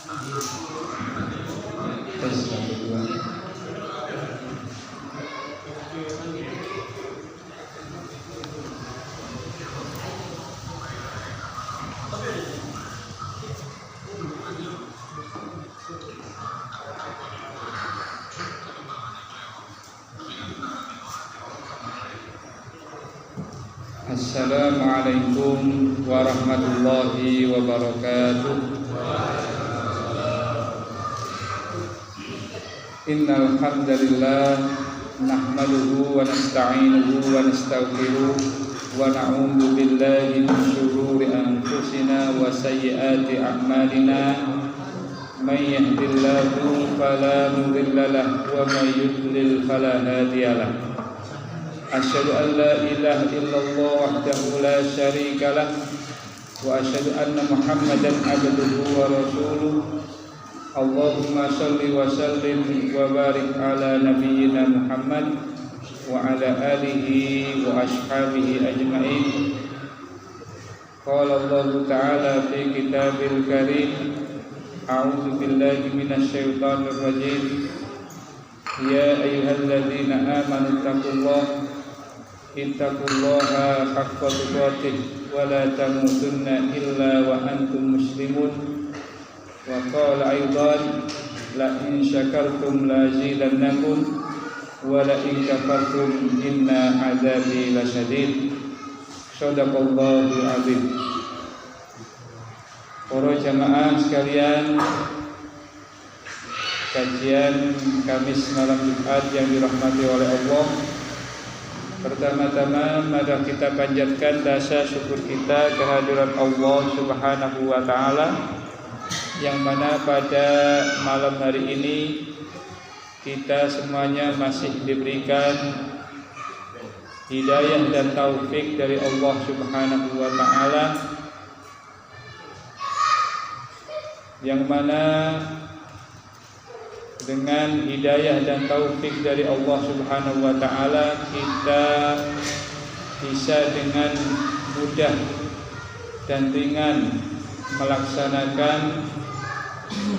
Tes yang kedua. Assalamualaikum warahmatullahi wabarakatuh. Innal hamdalillah nahmaduhu wa nasta'inuhu wa nastaghfiruh wa na'udzu billahi min shururi anfusina wa sayyiati a'malina. May yahdihillahu fala mudilla lahu wa may yudlil fala hadiya lahu. Asyhadu an la ilaha illallah wahdahu la syarika lah wa asyhadu anna Muhammadan abduhu wa rasuluh. Allahumma shalli wa sallim wa barik ala nabiyyina Muhammad wa ala alihi wa ashabihi ajma'in. Qala Allah ta'ala fi kitabil karim, a'udzu billahi minasy syaithanir rajim. Ya ayyuhalladzina amanu taqullaha ittaqullaha haqqa tuqatih wa la tamutunna illa wa antum muslimun. Wa qala aidan la in syakartum la azidannakum wa la in kafartum inna adzabi lasyadid. Shadaqallahul azim. Para jamaah sekalian, kajian Kamis malam Jumat yang dirahmati oleh Allah. Pertama-tama mari kita panjatkan rasa syukur kita kehadirat Allah Subhanahu wa taala, yang mana pada malam hari ini kita semuanya masih diberikan hidayah dan taufik dari Allah Subhanahu wa taala, yang mana dengan hidayah dan taufik dari Allah Subhanahu wa taala kita bisa dengan mudah dan ringan melaksanakan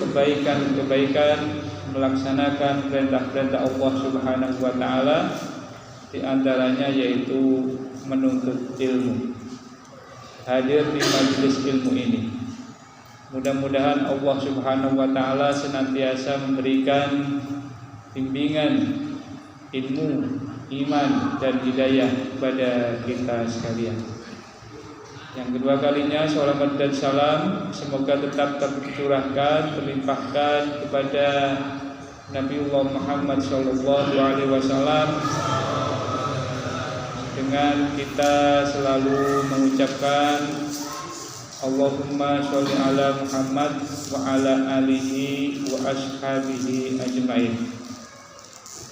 kebaikan-kebaikan, melaksanakan perintah-perintah Allah Subhanahu wa taala, di antaranya yaitu menuntut ilmu, hadir di majelis ilmu ini. Mudah-mudahan Allah Subhanahu wa taala senantiasa memberikan bimbingan, ilmu, iman dan hidayah kepada kita sekalian. Yang kedua kalinya shalawat dan salam semoga tetap tercurahkan, terlimpahkan kepada Nabiullah Muhammad sallallahu alaihi wasallam, dengan kita selalu mengucapkan Allahumma sholli ala Muhammad wa ala alihi wa ashabihi ajmain.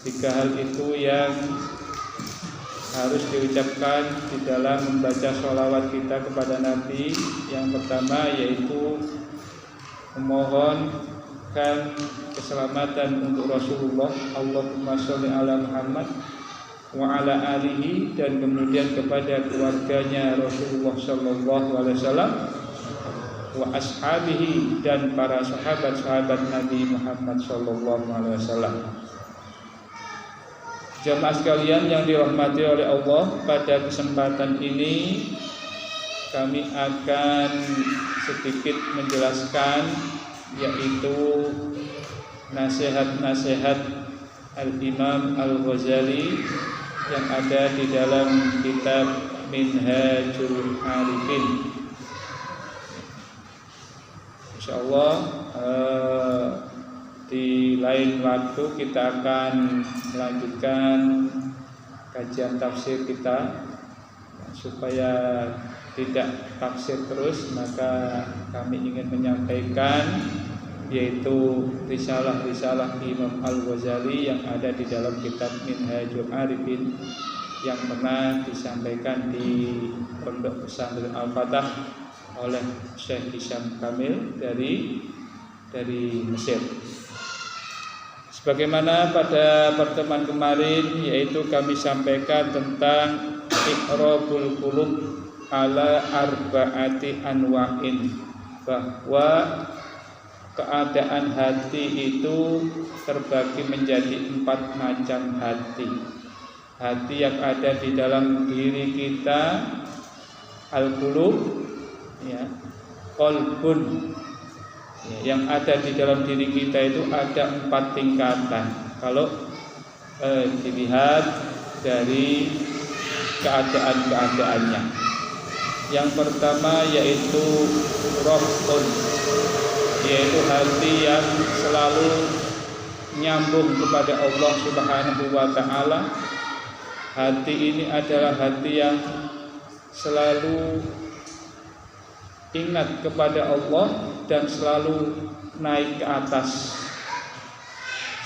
Tiga hal itu yang harus diucapkan di dalam membaca sholawat kita kepada Nabi. Yang pertama yaitu memohonkan keselamatan untuk Rasulullah, Allahumma sholli ala Muhammad wa ala alihi, dan kemudian kepada keluarganya Rasulullah sallallahu alaihi wasallam, wa ashabihi, dan para sahabat-sahabat Nabi Muhammad sallallahu alaihi wasallam. Jamaah sekalian yang dirahmati oleh Allah, pada kesempatan ini kami akan sedikit menjelaskan yaitu nasihat-nasihat Al-Imam Al-Ghazali yang ada di dalam kitab Minhajul Arifin. Insyaallah di lain waktu kita akan melanjutkan kajian tafsir kita. Supaya tidak tafsir terus, maka kami ingin menyampaikan yaitu risalah-risalah Imam Al-Ghazali yang ada di dalam kitab Minhajul Arifin yang pernah disampaikan di Pondok Pesantren Al-Fatah oleh Syekh Hisham Kamil dari Mesir. Sebagaimana pada pertemuan kemarin, yaitu kami sampaikan tentang Iqrabul Qulub ala arba'ati anwa'in, bahwa keadaan hati itu terbagi menjadi 4 macam hati. Hati yang ada di dalam diri kita, al-qulub, ya, qalbun. Yang ada di dalam diri kita itu ada 4 tingkatan. Kalau dilihat dari keadaan-keadaannya. Yang pertama yaitu rohun, yaitu hati yang selalu nyambung kepada Allah Subhanahu wa ta'ala. Hati ini adalah hati yang selalu ingat kepada Allah dan selalu naik ke atas.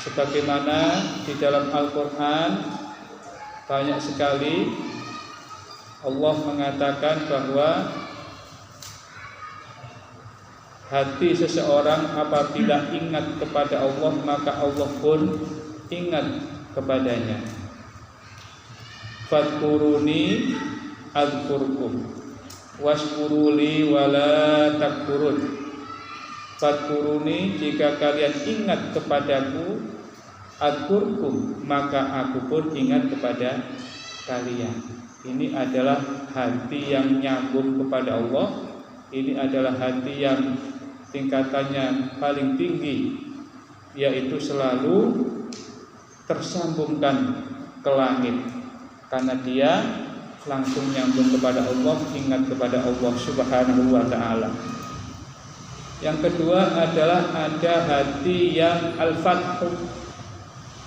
Sebagaimana di dalam Al-Quran banyak sekali Allah mengatakan bahwa hati seseorang apabila ingat kepada Allah, maka Allah pun ingat kepadanya. Fadkuruni adzkurkum washkuruli wala takfurun. Fadkuruni, jika kalian ingat kepadaku, adzkurkum, maka aku pun ingat kepada kalian. Ini adalah hati yang nyambung kepada Allah. Ini adalah hati yang tingkatannya paling tinggi, yaitu selalu tersambungkan ke langit, karena dia langsung nyambung kepada Allah, ingat kepada Allah Subhanahu wa ta'ala. Yang kedua adalah ada hati yang al-fathu.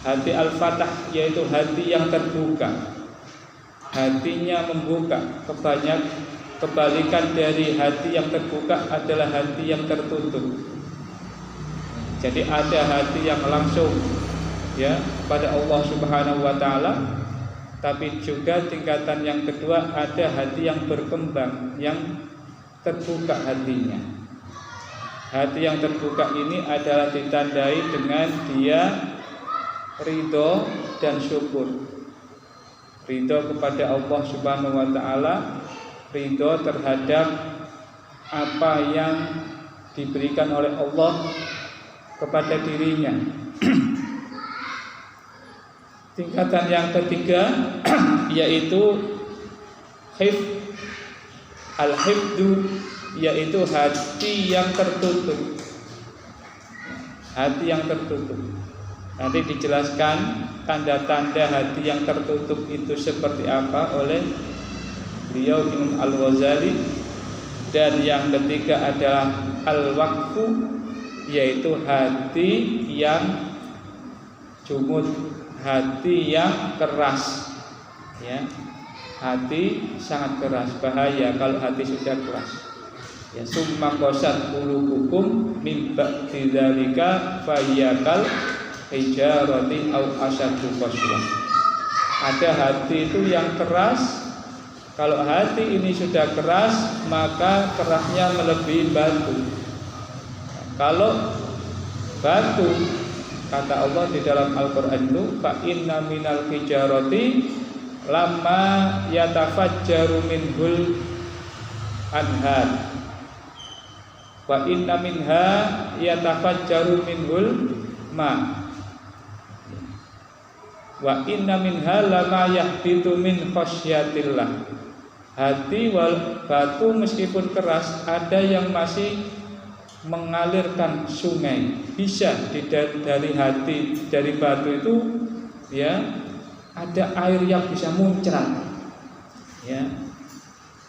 Hati al-fatah yaitu hati yang terbuka. Hatinya membuka. Kebalikan dari hati yang terbuka adalah hati yang tertutup. Jadi ada hati yang langsung ya pada Allah Subhanahu wa ta'ala. Tapi juga tingkatan yang kedua ada hati yang berkembang, yang terbuka hatinya. Hati yang terbuka ini adalah ditandai dengan dia ridho dan syukur. Ridho kepada Allah Subhanahu wa ta'ala, ridho terhadap apa yang diberikan oleh Allah kepada dirinya. Tingkatan yang ketiga yaitu al-hifdu, yaitu hati yang tertutup. Hati yang tertutup. Nanti dijelaskan tanda-tanda hati yang tertutup itu seperti apa oleh beliau Imam Al-Ghazali. Dan yang ketiga adalah al-waqfu, yaitu hati yang jumud, hati yang keras. Ya, hati sangat keras, bahaya kalau hati sudah keras. Ya, summa qasat qulubukum min ba'di dzalika fayyakal hijarati aw asyaddu qaswa. Ada hati itu yang keras. Kalau hati ini sudah keras, maka kerasnya melebihi batu. Kalau batu, kata Allah di dalam Al-Qur'an itu, fa inna minal hijarati lamma yatafajjaru minhul anhar. Wa inna minha yatafajjaru minhul ma. Wa inna minha lama yahbitu min khasyatillah. Hati wal batu meskipun keras, ada yang masih mengalirkan sungai. Bisa dari hati, dari batu itu ya ada air yang bisa muncrat. Ya.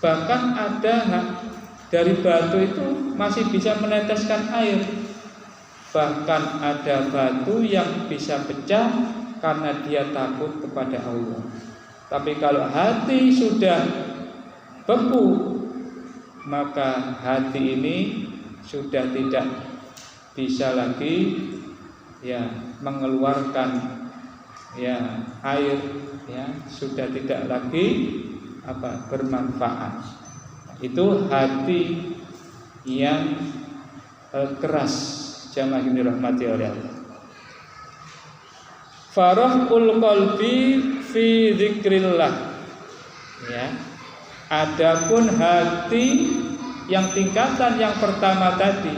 Bahkan ada dari batu itu masih bisa meneteskan air. Bahkan ada batu yang bisa pecah karena dia takut kepada Allah. Tapi kalau hati sudah beku, maka hati ini sudah tidak bisa lagi ya mengeluarkan ya air, ya sudah tidak lagi bermanfaat. Itu hati yang keras, jamaah yang dirahmati oleh Allah. Farahul qalbi fi dzikrillah. Ya. Adapun hati yang tingkatan yang pertama tadi,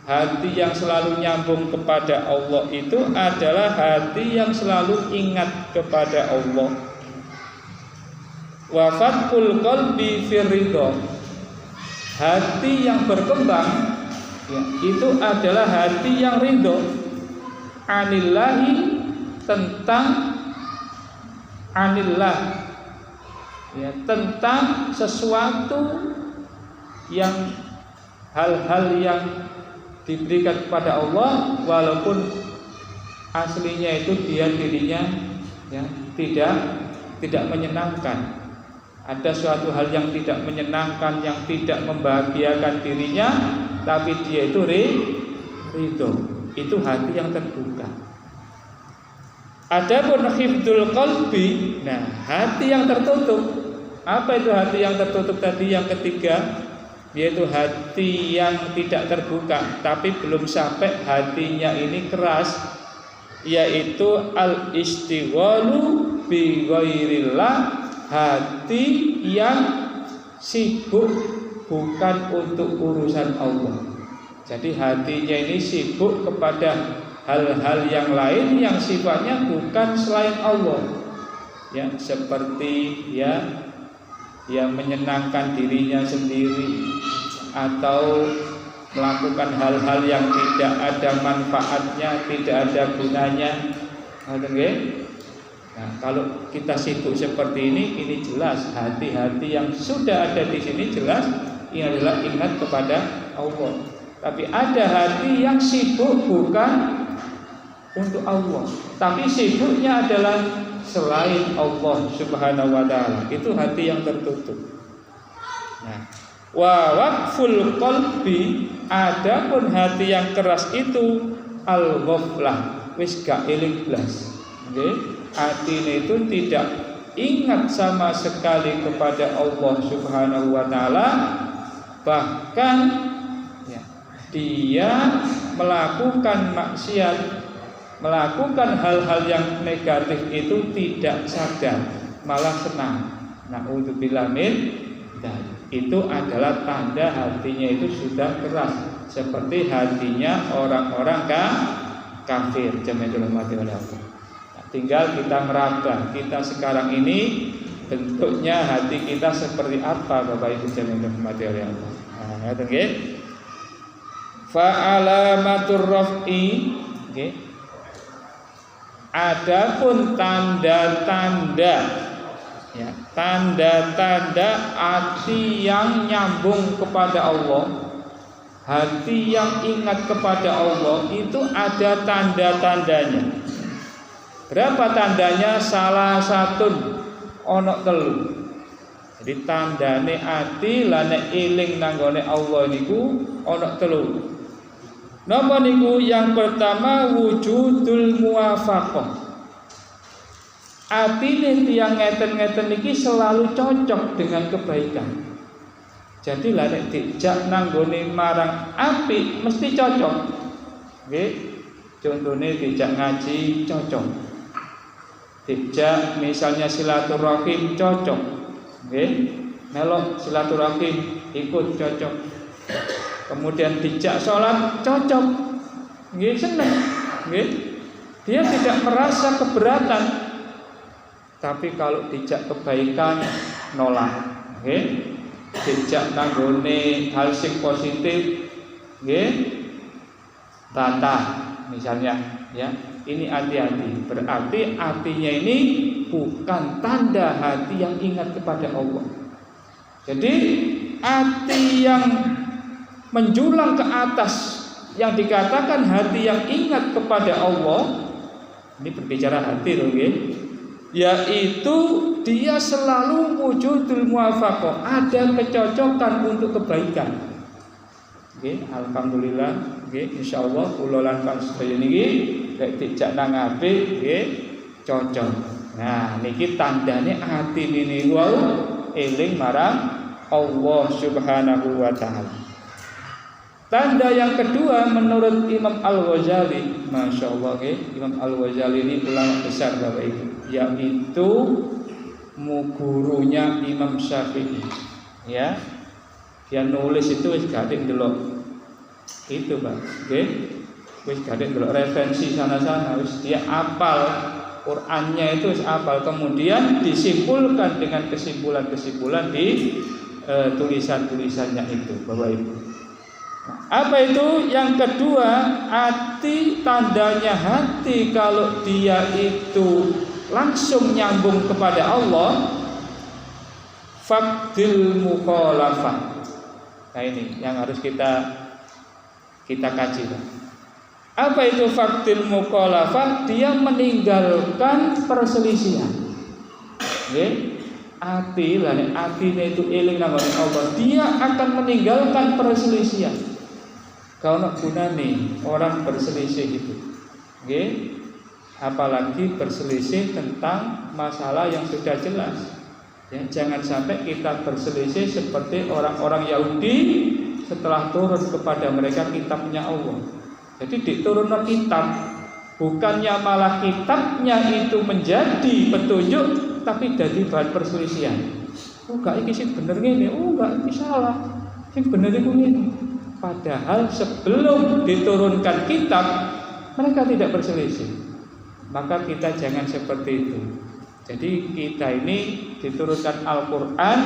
Hati yang selalu nyambung kepada Allah itu adalah hati yang selalu ingat kepada Allah. Wa fathul qalbi fi ridha. Hati yang berkembang ya, itu adalah hati yang ridho anillahi, tentang anillah ya, tentang sesuatu yang hal-hal yang diberikan kepada Allah, walaupun aslinya itu dirinya ya, tidak menyenangkan. Ada suatu hal yang tidak menyenangkan, yang tidak membahagiakan dirinya, tapi dia itu ridho. Itu hati yang terbuka. Adapun hifdzul qalbi, nah hati yang tertutup. Apa itu hati yang tertutup tadi yang ketiga? Yaitu hati yang tidak terbuka, tapi belum sampai hatinya ini keras, yaitu al-istighwalu bi ghairillah, hati yang sibuk bukan untuk urusan Allah. Jadi hatinya ini sibuk kepada hal-hal yang lain yang sifatnya bukan selain Allah. Ya, seperti yang menyenangkan dirinya sendiri, atau melakukan hal-hal yang tidak ada manfaatnya, tidak ada gunanya. Nah, kalau kita sibuk seperti ini jelas hati-hati yang sudah ada di sini jelas ini adalah ingat kepada Allah. Tapi ada hati yang sibuk bukan untuk Allah, tapi sibuknya adalah selain Allah Subhanahu wa taala. Itu hati yang tertutup. Nah, wa waqful qalbi, adapun hati yang keras itu al-ghaflah, wis gak eling blas. Nggih, hatinya itu tidak ingat sama sekali kepada Allah Subhanahu wa taala, bahkan ya, dia melakukan maksiat, melakukan hal-hal yang negatif itu tidak sadar, malah senang. Na'udzubillah min dzalik. Itu adalah tanda hatinya itu sudah keras, seperti hatinya orang-orang kafir. Jemaah mati oleh Allah. Tinggal kita meraba, kita sekarang ini bentuknya hati kita seperti apa, Bapak Ibu jemaah mati oleh Allah. Nah, nggih. Fa alamatur raf'i, nggih. Adapun tanda-tanda ya, tanda-tanda hati yang nyambung kepada Allah, hati yang ingat kepada Allah itu ada tanda-tandanya. Berapa tandanya? Salah satu ono telu. Jadi tandane ati lan eling nanggone Allah niku ono telu. Napa niku? Yang pertama wujudul muwafaqah. Atine tiyang ngeten-ngeten niki selalu cocok dengan kebaikan. Jadi lah nek dijak nanggone marang apik mesti cocok. Nggih. Contone dijak ngaji cocok. Dijak misalnya silaturahim cocok. Nggih. Melok silaturahim ikut cocok. Kemudian dijak sholat cocok, nggih, seneng, nggih. Dia tidak merasa keberatan. Tapi kalau dijak kebaikan nolak, nggih. Dijak nanggone hal sing positif, nggih, bantah misalnya, ya. Ini hati-hati. Berarti artinya ini bukan tanda hati yang ingat kepada Allah. Jadi hati yang menjulang ke atas yang dikatakan hati yang ingat kepada Allah, ini berbicara hati loh, yaitu dia selalu wujudul muwafaqah, ada kecocokan untuk kebaikan. Alhamdulillah, insyaallah kula lan sedaya niki lek dijak nang apik cocok. Nah, niki tandane hati nini wau eling marang Allah Subhanahu wa taala. Tanda yang kedua menurut Imam Al-Ghazali, Masya Allah, Imam Al-Ghazali ini ulama besar Bapak Ibu, yaitu gurunya Imam Syafi'i. Ya, dia nulis itu gak delok Itu Pak. Nggih. Wis gak ndelok referensi sana-sana, wis dia apal Qur'annya itu wis apal, kemudian disimpulkan dengan kesimpulan-kesimpulan di tulisan-tulisannya itu, Bapak Ibu. Apa itu? Yang kedua, hati, tandanya hati kalau dia itu langsung nyambung kepada Allah, faqdil mukhalafah. Nah ini yang harus kita kaji. Apa itu faqdil mukhalafah? Dia meninggalkan perselisihan. Nggih. Ati lah nek atine itu eling nang Allah, dia akan meninggalkan perselisihan. Kalau nak gunane orang berselisih itu, nggih, apalagi berselisih tentang masalah yang sudah jelas. Ya, jangan sampai kita berselisih seperti orang-orang Yahudi setelah turun kepada mereka kitabnya Allah. Jadi diturunkan kitab, bukannya malah kitabnya itu menjadi petunjuk, tapi jadi bahan perselisihan. Oh, gak iki sing bener ngene, oh gak iki salah. Sing bener iku ngene. Padahal sebelum diturunkan kitab, mereka tidak berselisih. Maka kita jangan seperti itu. Jadi kita ini diturunkan Al-Qur'an,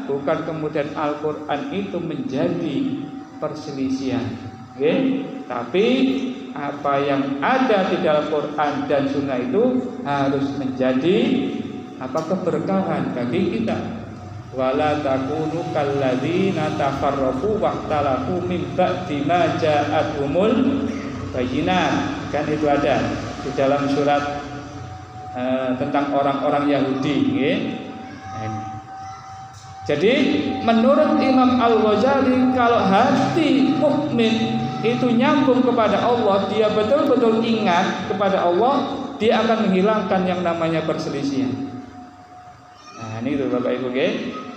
bukan kemudian Al-Qur'an itu menjadi perselisihan. Okay? Tapi apa yang ada di dalam Quran dan Sunnah itu harus menjadi keberkahan bagi kita. Wala takunu kalladzina tafarraqu waqtalafu min ba'di ma ja'athumul bayyinat. Kan itu ada di dalam surat tentang orang-orang Yahudi, nggih. Jadi menurut Imam Al-Ghazali, kalau hati mukmin itu nyambung kepada Allah, dia betul-betul ingat kepada Allah, dia akan menghilangkan yang namanya perselisihan. Nah, ini tuh Bapak Ibu,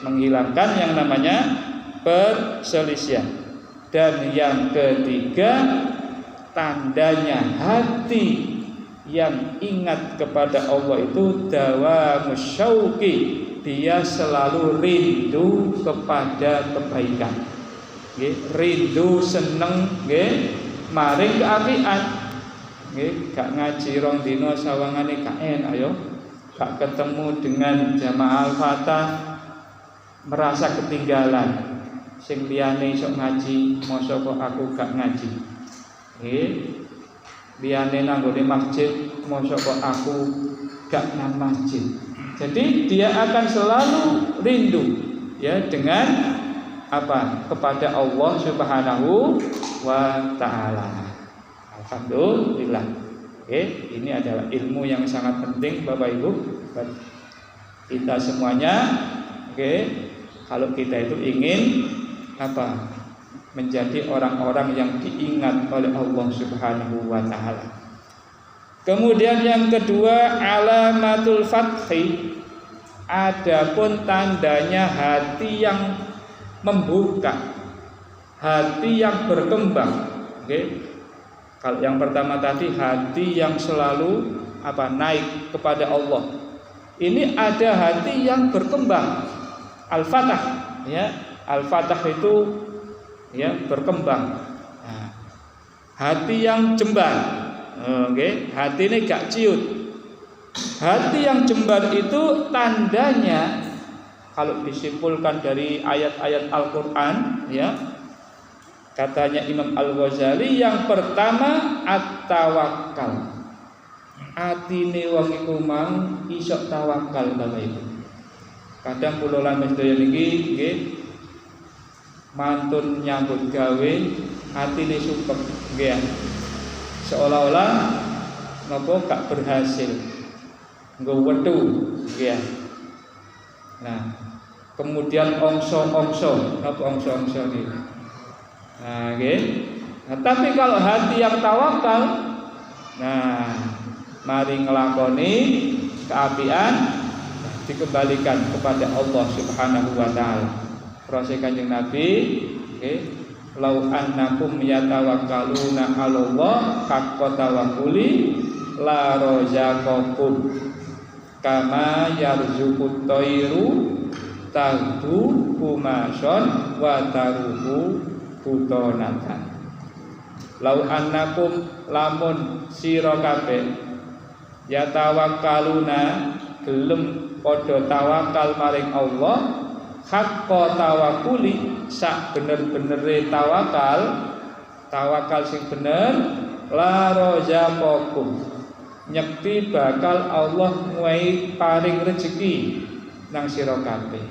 menghilangkan yang namanya perselisihan. Dan yang ketiga, tandanya hati yang ingat kepada Allah itu dawamus syauqi, dia selalu rindu kepada kebaikan. Nggih, rindu seneng nggih maring keapian. Nggih, gak ngaji rong dina sawangane gak enak yo. Gak ketemu dengan jamaah Al-Fatah merasa ketinggalan. Sing liyane iso ngaji, mosok kok aku gak ngaji. Nggih. Liyane nang nggone masjid, mosok kok aku gak nang masjid. Jadi dia akan selalu rindu ya dengan kepada Allah Subhanahu wa taala. Alhamdulillah. Ini adalah ilmu yang sangat penting Bapak Ibu buat kita semuanya. Kalau kita itu ingin menjadi orang-orang yang diingat oleh Allah Subhanahu wa taala. Kemudian yang kedua, alamatul fathi. Adapun tandanya hati yang membuka, hati yang berkembang. Kalau yang pertama tadi hati yang selalu naik kepada Allah. Ini ada hati yang berkembang. Al-Fatah, ya. Al-Fatah itu ya berkembang. Nah, hati yang jembar. Hati ini gak ciut. Hati yang jembar itu tandanya, kalau disimpulkan dari ayat-ayat Al-Quran, ya, katanya Imam Al-Ghazali, yang pertama at-tawakkal. Atine wong iku mang iso tawakal Bapak Ibu. Kadang kula lan sedaya niki nggih mantun nyambut gawe atine sumpek nggih. Seolah-olah nopo gak berhasil, nggo wetu, nggih. Nah, kemudian ongso-ongso, napa ongso-ongso niki? Nah, nggih. Nah, tapi kalau hati yang tawakal, nah, mari ngelakoni keapian, dikembalikan kepada Allah Subhanahu wa taala. Proses Kanjeng Nabi, nggih. Lau annakum yatawakkaluna 'alallah haqqa tawakkuli la razaqakum kama yarzuqut thairu tagdu kumason wa taruhu butonatan. lau annakum lamun sira kabeh ya tawakkaluna gelem padha tawakal maring Allah haqqa tawakkuli sak bener-benere tawakal sing bener la razaqakum nyekti bakal Allah nguwai paring rezeki nang sira kabeh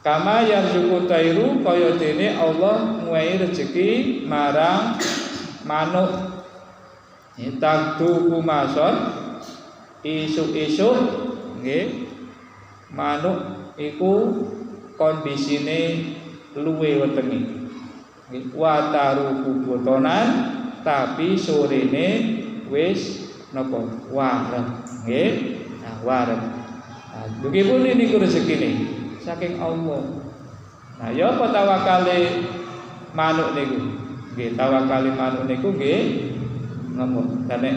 kama yarzuqu tairu kaya dene Allah nguwai rezeki marang manuk takdu kumason isuk-isuk nggih manuk iku kondisine luwe wetenge nggih wa taruku botonan tapi sorene wis napa wareg nggih nah wareg nah begipun niku rezekine saking Allah nah ya apa tawakale manuk niku nggih tawakale manuk niku nggih napa dene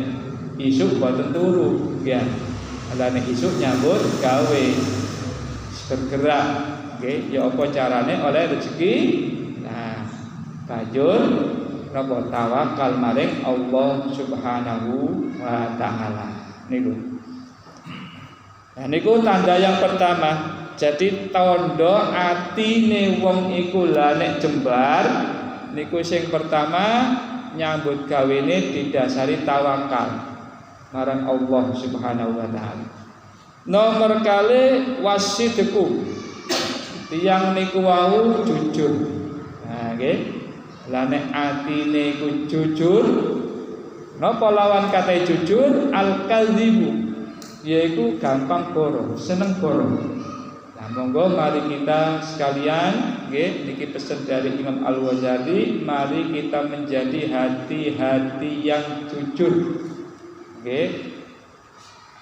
isuk boten turu ya dene isuk nyambut gawe bergerak nggih ya apa carane oleh rezeki nah banjur napa tawakal maring Allah Subhanahu wa taala niku. Nah niku tanda yang pertama. Jadi tanda atine wong iku la nek jembar niku sing pertama nyambut gawene didasari tawakal marang Allah Subhanahu wa taala. Nomor kali wasidku. Tiyang niku wau jujur. Nah nggih. Lah nek atine iku jujur napa lawan kata jujur al-kadzibu yaiku gampang bohong seneng bohong. Nah monggo mari kita sekalian nggih niki pesen dari Imam Al-Ghazali mari kita menjadi hati-hati yang jujur nggih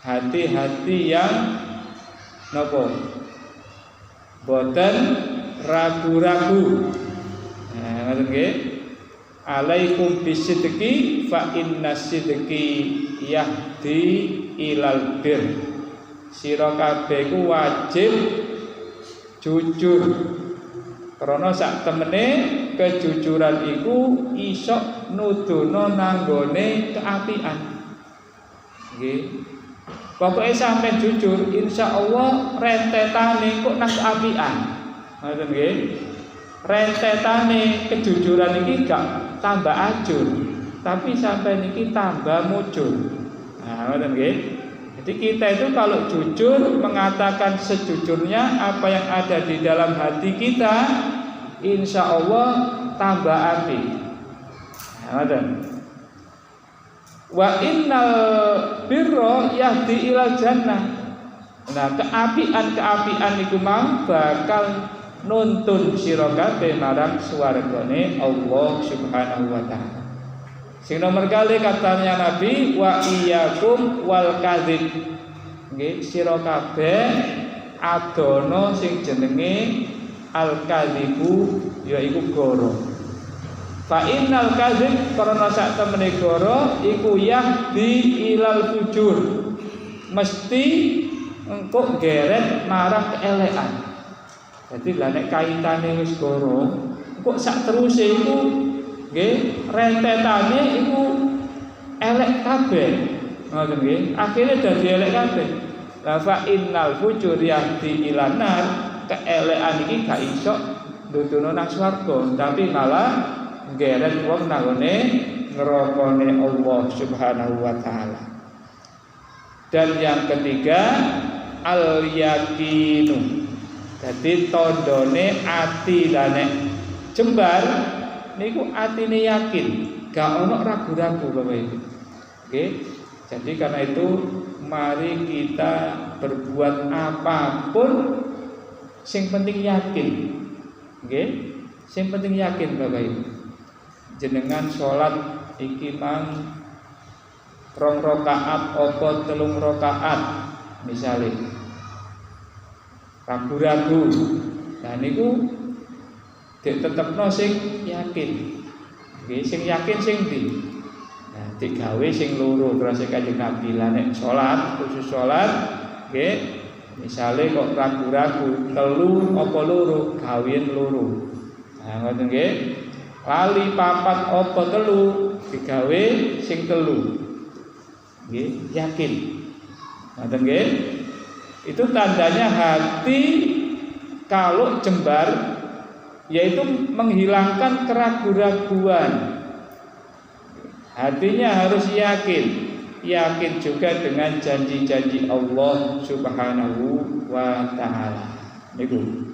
hati-hati yang napa boten ragu-ragu. Nah, ngoten nggih. Alaikum bisidqi fa inna sidqi yahdi ilal bir. Sira kabeh ku wajib jujur. Karena sak temene kejujuran iku iso nuduno nanggone keapian. Nggih. Pokoke sampeyan jujur, insyaallah rentetane kok nang keapian. Ngoten nggih. Rentetane kejujuran iki gak tambah ajur, tapi sampai niki tambah mujur. Nah, ngoten nggih. Jadi kita itu kalau jujur mengatakan sejujurnya apa yang ada di dalam hati kita, insya Allah tambah api. Nah, ngoten. Wa innal birra yahdi ilal jannah. Nah, keapian niku mang bakal nuntun sira kabeh marang swargane Allah Subhanahu wa taala. Sing nomor kali katanya Nabi wa iyyakum wal kadzib. Nggih, sira kabeh adono sing jenenge al kadzibu yaiku goro. Fa innal kadzib karena sak temene goro iku yahdi ilal fujur. Mesti engko geret marang keelekan. Jadi lah nek kaitane wis goro, kok sak teruse iku nggih rentetane iku elek kabeh. Ngoten nggih, akhire dadi elek kabeh. La fa innal fujur yahdi ilan nar, keelekan iki gak iso nuduno nang swarga, tapi malah nggeret wong nangone neraka-ne Allah Subhanahu wa taala. Dan yang ketiga al yaqinu. Jadi tandane ati lah nek jembar niku atine yakin, gak ono ragu-ragu Bapak Ibu. Oke. Jadi karena itu mari kita berbuat apapun sing penting yakin. Oke. Sing penting yakin Bapak Ibu. Jenengan salat iki mang 2 rakaat apa 3 rakaat misalnya ragu-ragu. Nah niku ditetepno sing yakin. Nggih, sing yakin sing ndi? Nah, digawe sing loro terus Kanjeng Nabi lan nek salat, khusus salat, nggih, misale kok ragu-ragu, telu apa loro, gawean loro. Nah, ngoten nggih. Lali papat apa telu digawe sing telu. Nggih, yakin. Ngoten nggih. Itu tandanya hati kalau jembar, yaitu menghilangkan keraguan-raguan. Hatinya harus yakin. Yakin juga dengan janji-janji Allah Subhanahu wa ta'ala. Niku.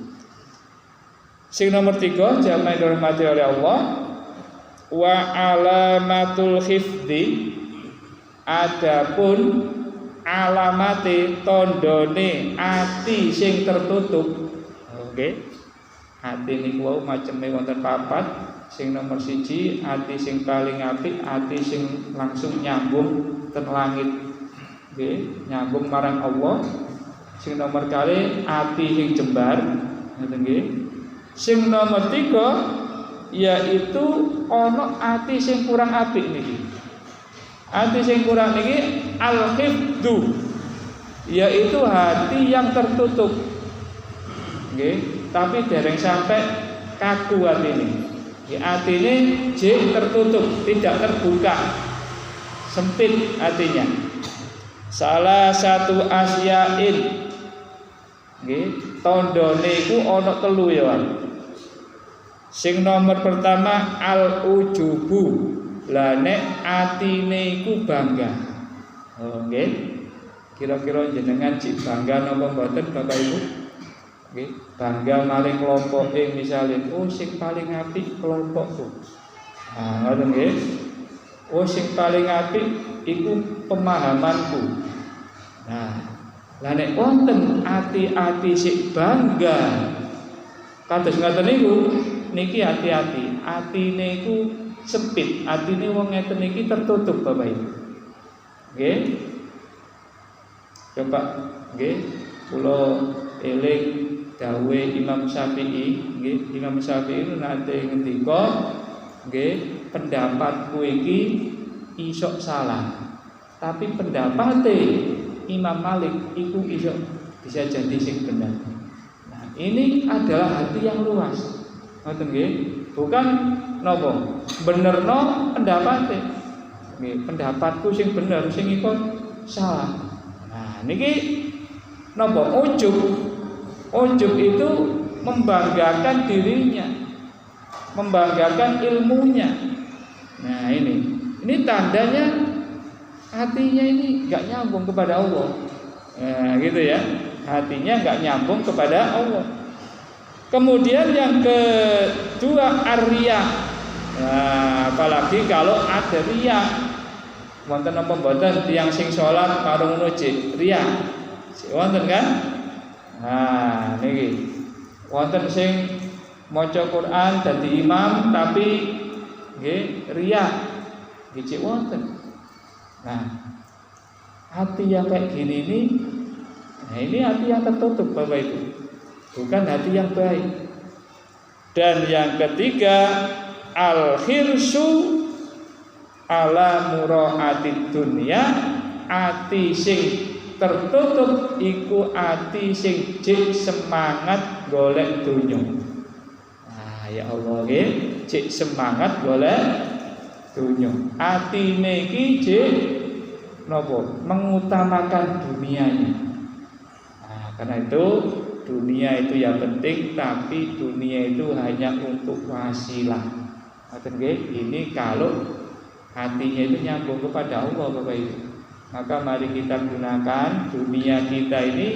Sing nomor 3 jamaah dirahmati oleh Allah, wa alamatul khifdi, adapun alamate tandane ati sing tertutup. Oke. Ati niku wau maceme wonten papat. Sing nomor 1 ati sing paling apik, ati sing langsung nyambung ten langit. Nggih, nyambung marang Allah. Sing nomor 2 ati sing jembar, ngoten nggih. Sing nomor 3 yaitu ana ati sing kurang apik niki. Ati sing kurang niki al-khifdu, yaitu hati yang tertutup. Nggih, tapi dereng sampai kaku atine. Atine j tertutup, tidak terbuka, sempit hatinya. Salah satu asyain, nggih, tandane iku ana 3 ya. Sing nomor pertama al-ujubu, lah nek atine iku bangga. Oh nggih. Kira-kira jenengan cik bangga napa mboten Bapak Ibu? Nggih, bangga maring kelompoke misale, oh sing paling apik kelompokku. Nah, ngoten nggih. Oh sing paling apik iku pemahamanku. Nah, lah nek wonten ati-ati sing bangga kados ngoten niku, niki hati-hati. Atine iku sempit, atine wong ngeten iki tertutup Bapak Ibu. Nggih. Coba nggih kula eling dawuhe Imam Syafi'i, nggih. Imam Syafi'i nate ngendika, nggih, pendapatku iki iso salah. Tapi pendapate Imam Malik iku iso bisa jadi sing bener. Nah, ini adalah hati yang luas. Ngoten nggih. Bukan napa? Benerno pendapate. Nggih, pendapatku sing bener, sing iku salah. Nah, niki napa? Ujub itu membanggakan dirinya, membanggakan ilmunya. Nah ini tandanya hatinya ini nggak nyambung kepada Allah. Nah gitu ya, hatinya nggak nyambung kepada Allah. Kemudian yang kedua ar-riya. Nah, apalagi kalau ada riya, wonten apa mboten tiyang sing salat karo ngono cek riya. Wonten kan? Nah, niki wonten sing maca Quran dadi imam tapi nggih riya. Nggih wonten. Nah, hati yang kayak gini ini, nah ini hati yang tertutup Bapak Ibu. Bukan hati yang baik. Dan yang ketiga, al-khirsu ala muraatid dunya, ati sing tertutup iku ati sing jek semangat golek dunya. Nah, ya Allah nggih, jek semangat golek dunya. Atine iki jek napa? Mengutamakan dunianya. Nah, karena itu dunia itu yang penting, tapi dunia itu hanya untuk wasilah. Ngoten nggih, ini kalau hatinya itu nyambung kepada Allah Bapak Ibu. Maka mari kita gunakan dunia kita ini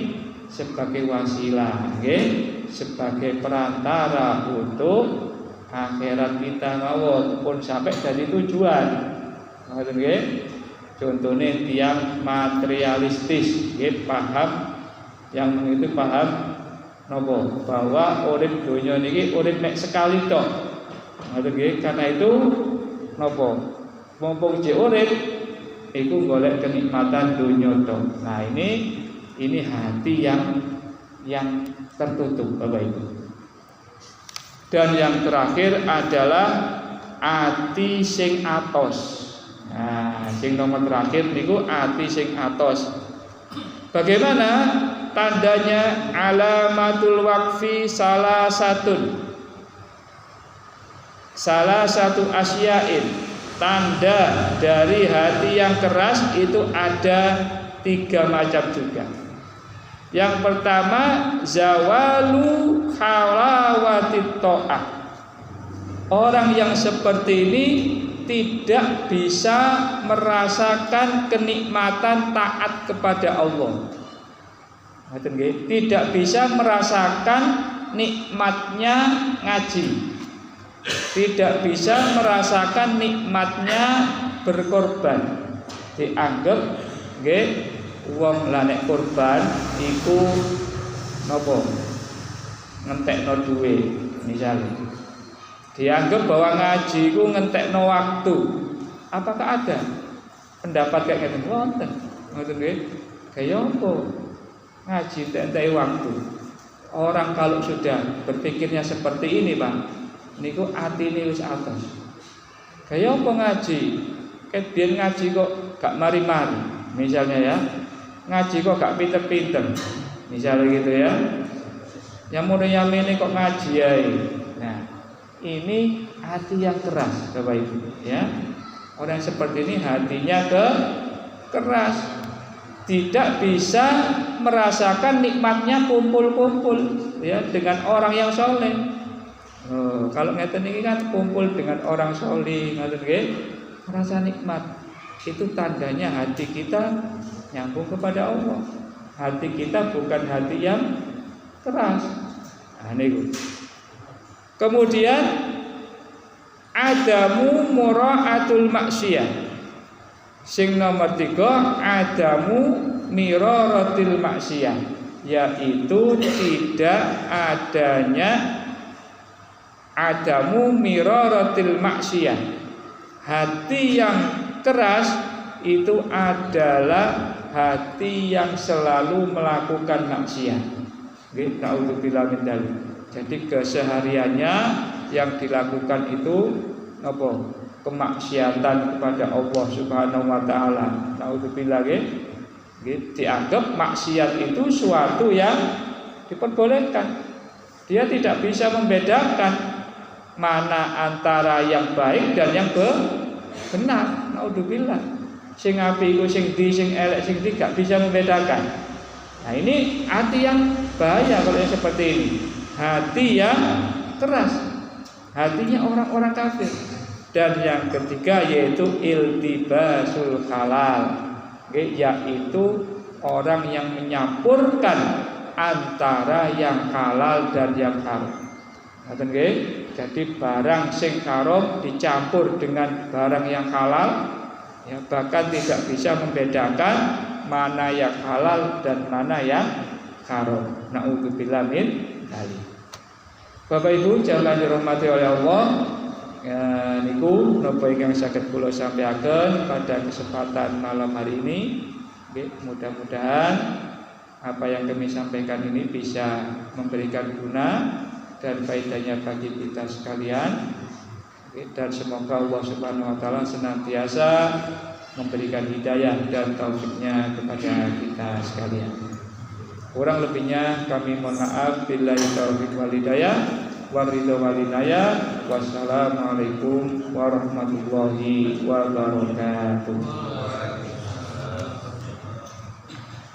sebagai wasilah, nggih, sebagai perantara untuk akhirat kita mawon pun sampai dari tujuan. Ngoten nggih. Contohnya tiang materialistis, nggih, paham yang itu paham nopo bahwa urip donya niki urip mek sekali tok. Ngoten nggih, karena itu nopo mumpung jek urip iku golek kenikmatan dunia tok. Nah, ini hati yang tertutup Bapak Ibu. Dan yang terakhir adalah ati sing atos. Nah, sing nomor terakhir niku ati sing atos. Bagaimana tandanya? Alamatul waqfi salah satun. salah satu asyain, tanda dari hati yang keras itu ada 3 macam juga. Yang pertama, zawalu halawatit ta'ah. Orang yang seperti ini tidak bisa merasakan kenikmatan taat kepada Allah. Tidak bisa merasakan nikmatnya ngaji. Tidak bisa merasakan nikmatnya berkorban. Dianggap nggih wong la nek korban iku napa? Ngentekno duwe misalnya. Dianggap bahwa ngaji iku ngentekno waktu. Apakah ada pendapat kayak ngene? Wonten. Ngoten nggih. Kaya apa? Ngaji entek waktu. Orang kalau sudah berpikirnya seperti ini, Pak, niku atine wis atos. Kaya apa ngaji? Ket biyen ngaji kok gak mari-mari, misalnya ya. Ngaji kok gak pinter-pinter. Misalnya gitu ya. Yang mune-yamene kok ngaji ae. Nah, ini hati yang keras, Bapak Ibu, ya. Orang seperti ini hatinya keras. Tidak bisa merasakan nikmatnya kumpul-kumpul ya dengan orang yang soleh. Kalau ngeten ini kan kumpul dengan orang soleh, ngeten nggih, merasa nikmat. Itu tandanya hati kita nyambung kepada Allah. Hati kita bukan hati yang keras. Nah, niku. Kemudian adamu mura'atul maksiyah. Sing nomor 3, adamu miraratil maksiyah, yaitu tidak adanya adamu miraratil maksiyah. Hati yang keras itu adalah hati yang selalu melakukan maksiat. Nggih, naudzubillah min dzalik. Jadi kesehariannya yang dilakukan itu apa? Kemaksiatan kepada Allah Subhanahu wa taala. Naudzubillah nggih. Dianggap maksiat itu suatu yang diperbolehkan. Dia tidak bisa membedakan mana antara yang baik dan yang benar. Naudzubillah. Sing apik iku sing di, sing elek sing di gak bisa membedakan. Nah, ini hati yang bahaya kalau yang seperti ini. Hati yang keras. Hatinya orang-orang kafir. Dan yang ketiga yaitu iltibasul halal, yaitu orang yang menyampurkan antara yang halal dan yang haram. Jadi barang sing haram dicampur dengan barang yang halal, ya, bahkan tidak bisa membedakan mana yang halal dan mana yang haram. Naudzubillah min dzalik. Bapak Ibu jangan dirahmati oleh Allah. Ya, niku napa ingkang saged kula sampaikan pada kesempatan malam hari ini. Mudah-mudahan apa yang kami sampaikan ini bisa memberikan guna dan faedahnya bagi kita sekalian. Dan semoga Allah Subhanahu wa taala senantiasa memberikan hidayah dan taufiknya kepada kita sekalian. Kurang lebihnya kami mohon maaf. Billahi taufik wal hidayah. Waridho walinaya. Wassalamualaikum warahmatullahi wabarakatuh.